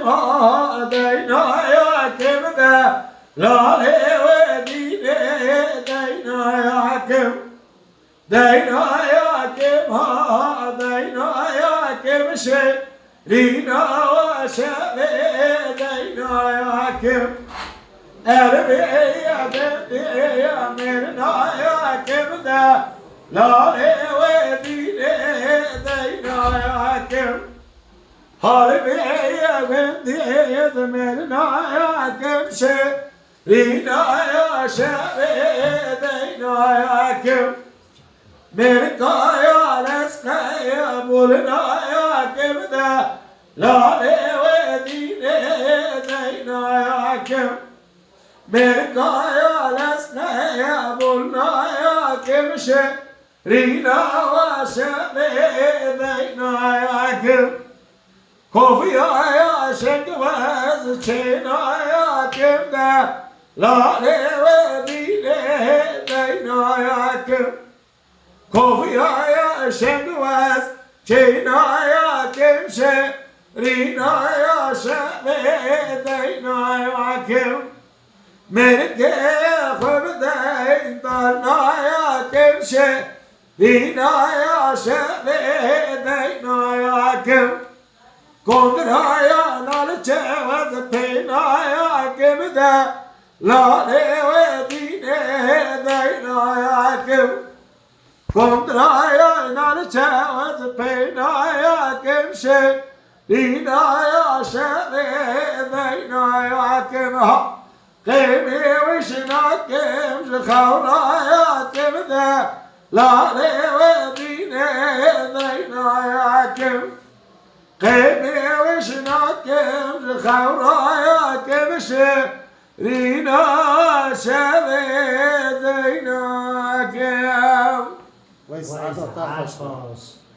ma dayna ya kim da lale ve dine dayna ya kim dayna ya kim ha dayna ya kim şey rina ve şeve dayna ya kim erbe ya de ya mirna ya kim da lale ve dine dayna ya kim harbe ya bendiye zemerna ya kim şey rina ya şeve dayna ya kim merka ya leska ya bulna ya kim da lale ve dine dayna ya kim merka ya leska ya bulna ya kim şey rina ve şeve dayna ya kim Kofiya ya şengvez çena ya kimde lale ve dile dayna ya kim Kofiya ya şengvez çena ya kimse rina ya şeve dayna ya kim Merke khubde intana ya kimse rina ya şeve dayna ya kim Kondraya nal çevaz penaya kimde lale ve dine dayna ya kim Kondraya nal çevaz penaya kimse dinaya şeve dayna ya kim Kemi vişna kim zıkhavnaya kimde lale ve dine dayna ya kim Kemi vişna kim zıkhavnaya kimse rina şeve dayna kim Where's the